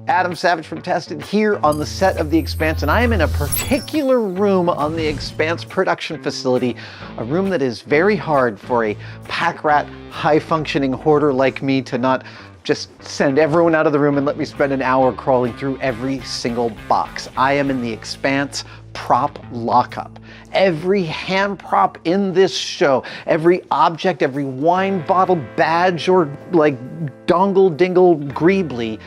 Adam Savage from Tested here on the set of The Expanse, and I am in a particular room on the Expanse production facility, a room that is very hard for a pack rat, high-functioning hoarder like me to not just send everyone out of the room and let me spend an hour crawling through every single box. I am in the Expanse prop lockup. Every hand prop in this show, every object, every wine bottle, badge, or like dongle dingle greebly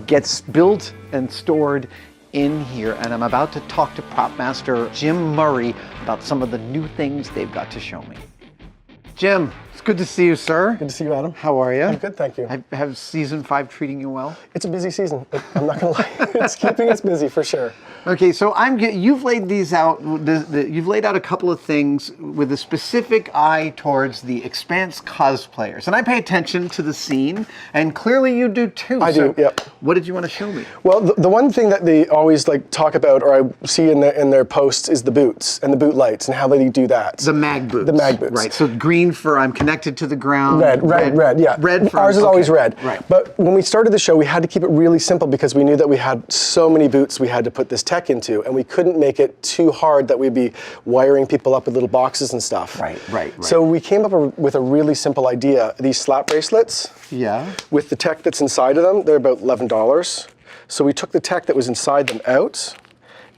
gets built and stored in here. And I'm about to talk to prop master Jim Murray about some of the new things they've got to show me. Jim, it's good to see you, sir. Good to see you, Adam. How are you? I'm good, thank you. Have season 5 treating you well? It's a busy season. I'm not gonna lie. It's keeping us busy for sure. Okay, so you've laid these out. You've laid out a couple of things with a specific eye towards the Expanse cosplayers, and I pay attention to the scene, and clearly you do too. I do. Yep. What did you want to show me? Well, the one thing that they always like talk about, or I see in their posts, is the boots and the boot lights and how they do that. The mag boots. The mag boots. Right. So green for I'm connected to the ground. Red. Yeah. Red for ours is always red. Right. But when we started the show, we had to keep it really simple because we knew that we had so many boots we had to put this tech into, and we couldn't make it too hard that we'd be wiring people up with little boxes and stuff. Right. So we came up with a really simple idea. These slap bracelets. Yeah. With the tech that's inside of them, they're about $11. So we took the tech that was inside them out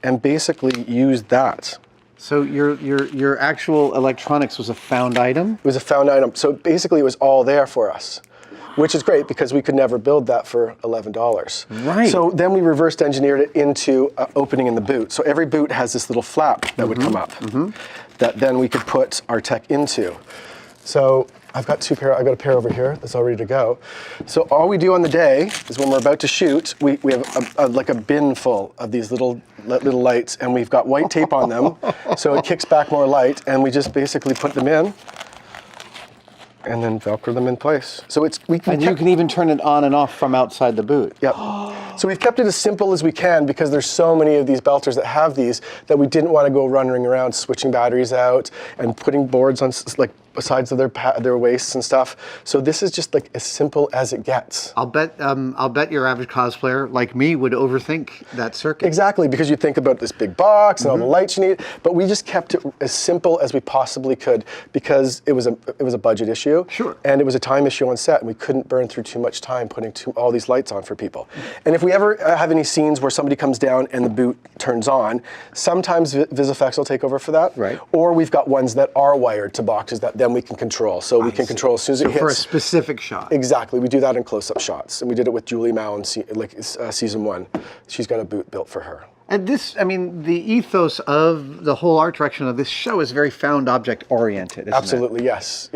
and basically used that. So your actual electronics was a found item? It was a found item. So basically it was all there for us, which is great because we could never build that for $11. Right. So then we reversed engineered it into an opening in the boot. So every boot has this little flap that would come up that then we could put our tech into. So I've got a pair over here that's all ready to go. So all we do on the day is when we're about to shoot, we have like a bin full of these little lights, and we've got white tape on them, so it kicks back more light, and we just basically put them in and then Velcro them in place. So you can even turn it on and off from outside the boot. Yep. So we've kept it as simple as we can because there's so many of these belters that have these that we didn't want to go running around switching batteries out and putting boards on like sides of their waists and stuff. So this is just like as simple as it gets. I'll bet your average cosplayer like me would overthink that circuit. Exactly, because you think about this big box and all the lights you need, but we just kept it as simple as we possibly could because it was a budget issue. Sure. And it was a time issue on set, and we couldn't burn through too much time putting all these lights on for people. And if we ever have any scenes where somebody comes down and the boot turns on, sometimes VisFX will take over for that. Right. Or we've got ones that are wired to boxes that then we can control. So we can control as soon as it hits. For a specific shot. Exactly. We do that in close-up shots. And we did it with Julie Mao in season 1. She's got a boot built for her. And this, I mean, the ethos of the whole art direction of this show is very found object oriented, isn't Absolutely, yes.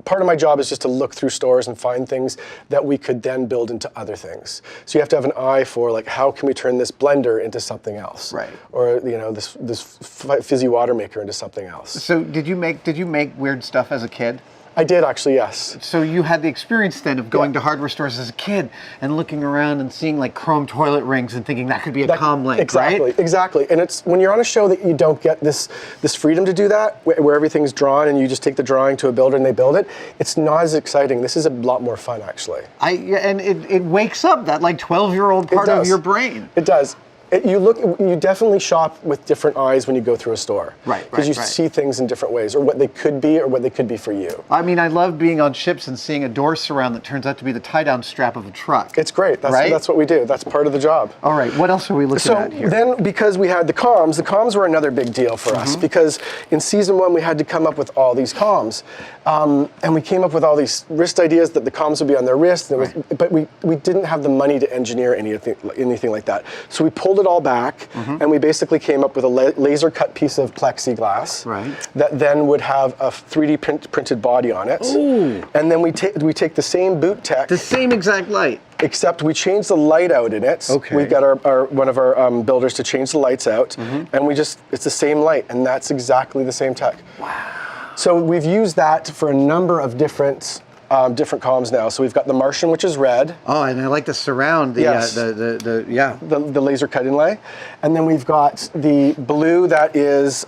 Part of my job is just to look through stores and find things that we could then build into other things. So you have to have an eye for like, how can we turn this blender into something else? Right. Or this fizzy water maker into something else. So did you make weird stuff as a kid? I did actually, yes. So you had the experience then of going to hardware stores as a kid and looking around and seeing like chrome toilet rings and thinking that could be a comm link, exactly, right? Exactly. And it's when you're on a show that you don't get this freedom to do that, where everything's drawn and you just take the drawing to a builder and they build it. It's not as exciting. This is a lot more fun, actually. And it wakes up that like 12-year-old part of your brain. It does. You definitely shop with different eyes when you go through a store. Right. Because you see things in different ways, or what they could be, or what they could be for you. I mean, I love being on ships and seeing a door surround that turns out to be the tie-down strap of a truck. It's great. That's what we do. That's part of the job. All right, what else are we looking at here? So then, because we had the comms were another big deal for us, because in season 1 we had to come up with all these comms. And we came up with all these wrist ideas that the comms would be on their wrist, but we didn't have the money to engineer anything like that. So we pulled it all back, and we basically came up with a laser cut piece of plexiglass that then would have a 3D printed body on it. Ooh. And then we take the same boot tech. The same exact light. Except we changed the light out in it. Okay. We got one of our builders to change the lights out, and it's the same light, and that's exactly the same tech. Wow. So we've used that for a number of different comms now. So we've got the Martian, which is red. Oh, and I like the surround, the laser cut inlay, and then we've got the blue that is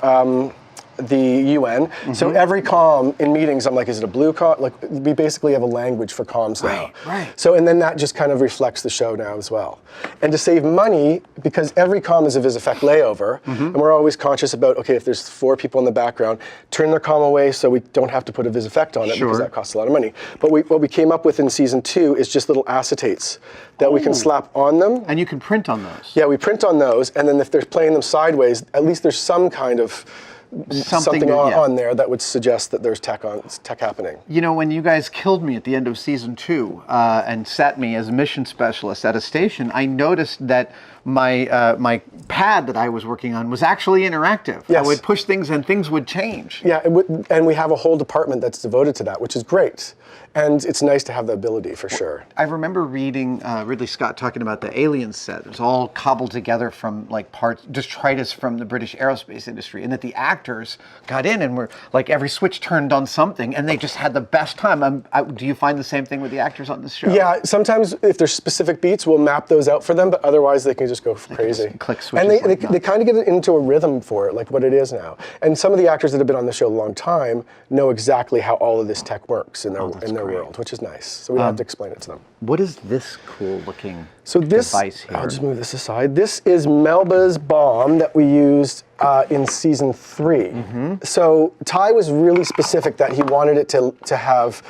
the UN. So every comm in meetings, I'm like, is it a blue comm? Like, we basically have a language for comms now. Right. So, and then that just kind of reflects the show now as well. And to save money, because every comm is a vis effect layover, and we're always conscious about, okay, if there's 4 people in the background, turn their comm away so we don't have to put a vis effect on it because that costs a lot of money. But what we came up with in season 2 is just little acetates that we can slap on them. And you can print on those. Yeah, we print on those, and then if they're playing them sideways, at least there's some kind of something on there that would suggest that there's tech happening. You know, when you guys killed me at the end of season 2 and set me as a mission specialist at a station, I noticed that my pad that I was working on was actually interactive. Yes. I would push things and things would change. Yeah, and we have a whole department that's devoted to that, which is great. And it's nice to have the ability, for sure. I remember reading Ridley Scott talking about the Alien set. It was all cobbled together from like parts, detritus from the British aerospace industry, and that the actors got in and were like every switch turned on something, and they just had the best time. Do you find the same thing with the actors on this show? Yeah, sometimes if there's specific beats, we'll map those out for them, but otherwise they can just go crazy. Just click switches. And they kind of get into a rhythm for it, like what it is now. And some of the actors that have been on the show a long time know exactly how all of this tech works in their world, which is nice. So we don't have to explain it to them. What is this cool looking device here? I'll just move this aside. This is Melba's bomb that we used in season 3. So Ty was really specific that he wanted it to have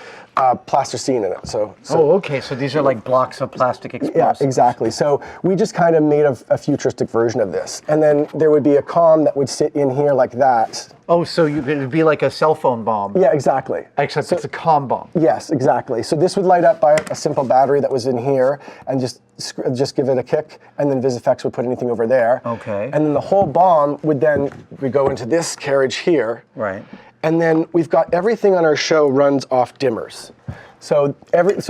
plasticine in it. So okay. So these are like blocks of plastic explosives. Yeah, exactly. So we just kind of made a futuristic version of this. And then there would be a comm that would sit in here like that. Oh, so it would be like a cell phone bomb. Yeah, exactly. Except it's a comm bomb. Yes, exactly. So this would light up by a simple battery that was in here and just give it a kick, and then VisFX would put anything over there. Okay. And then the whole bomb would go into this carriage here. Right. And then we've got everything on our show runs off dimmers. So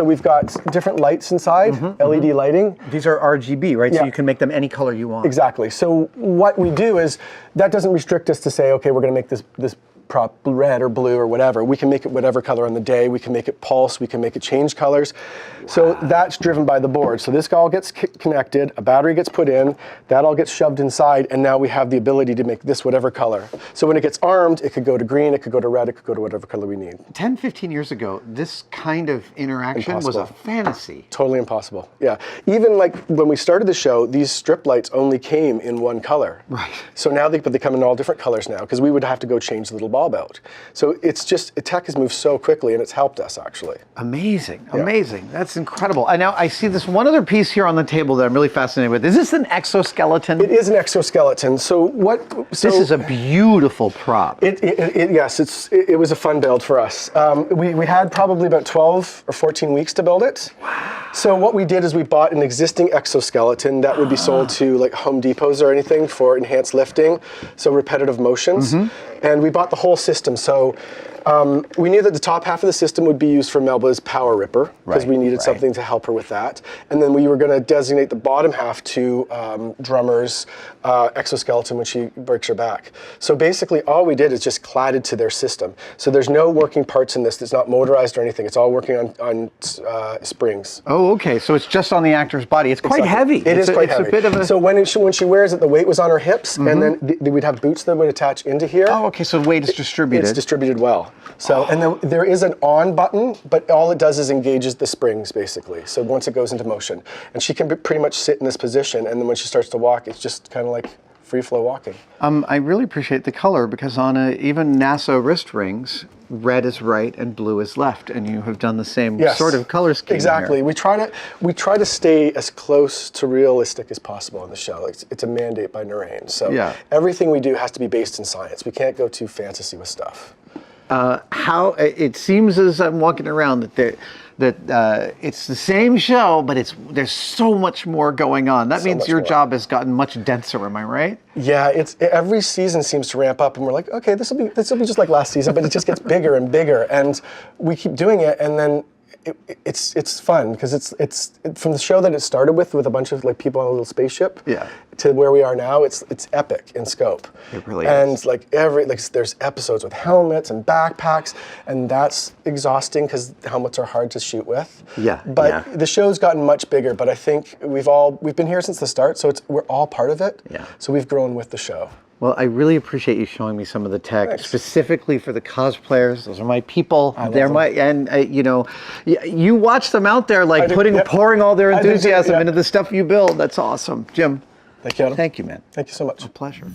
we've got different lights inside, LED lighting. These are RGB, right? Yeah. So you can make them any color you want. Exactly. So what we do is, that doesn't restrict us to say, okay, we're going to make this prop red or blue or whatever. We can make it whatever color on the day. We can make it pulse. We can make it change colors. Wow. So that's driven by the board. So this all gets connected, a battery gets put in, that all gets shoved inside, and now we have the ability to make this whatever color. So when it gets armed, it could go to green, it could go to red, it could go to whatever color we need. 10, 15 years ago, this kind of interaction was a fantasy. Totally impossible. Yeah. Even like when we started the show, these strip lights only came in one color. Right. So now they come in all different colors now, because we would have to go change the little bulb out. So it's just, tech has moved so quickly, and it's helped us actually. Amazing, amazing. That's incredible. And now I see this one other piece here on the table that I'm really fascinated with. Is this an exoskeleton? It is an exoskeleton. This is a beautiful prop. Yes, it was a fun build for us. We had probably about 12 or 14 weeks to build it. Wow. So what we did is we bought an existing exoskeleton that would be sold to like Home Depots or anything for enhanced lifting, so repetitive motions. And we bought the whole system. So we knew that the top half of the system would be used for Melba's power ripper, because we needed something to help her with that. And then we were going to designate the bottom half to drummer's exoskeleton when she breaks her back. So basically all we did is just cladded to their system. So there's no working parts in this. It's not motorized or anything. It's all working on springs. Oh, okay. So it's just on the actor's body. It's quite heavy. It is quite heavy. A bit of a... So when she wears it, the weight was on her hips, and then we'd have boots that would attach into here. Oh, okay. So the weight is distributed. It's distributed well. So, and then there is an on button, but all it does is engages the springs, basically. So once it goes into motion. And she can pretty much sit in this position, and then when she starts to walk, it's just kind of like free flow walking. I really appreciate the color, because on even NASA wrist rings, red is right and blue is left, and you have done the same sort of color scheme. Exactly. Here. We try to stay as close to realistic as possible on the show. It's a mandate by Narain. So everything we do has to be based in science. We can't go too fantasy with stuff. How it seems as I'm walking around that it's the same show, but there's so much more going on. That means your job has gotten much denser. Am I right? Yeah, every season seems to ramp up, and we're like, okay, this will be just like last season, but it just gets bigger and bigger, and we keep doing it, and then it's fun, because it's from the show that it started with a bunch of like people on a little spaceship, to where we are now. It's epic in scope. It really is. And there's episodes with helmets and backpacks, and that's exhausting because helmets are hard to shoot with. Yeah. But the show's gotten much bigger. But I think we've been here since the start, so we're all part of it. Yeah. So we've grown with the show. Well, I really appreciate you showing me some of the tech, specifically for the cosplayers. Those are my people. They're my, and you know, you watch them out there like pouring all their enthusiasm into the stuff you build. That's awesome. Jim. Thank you, Adam. Thank you, man. Thank you so much. A pleasure.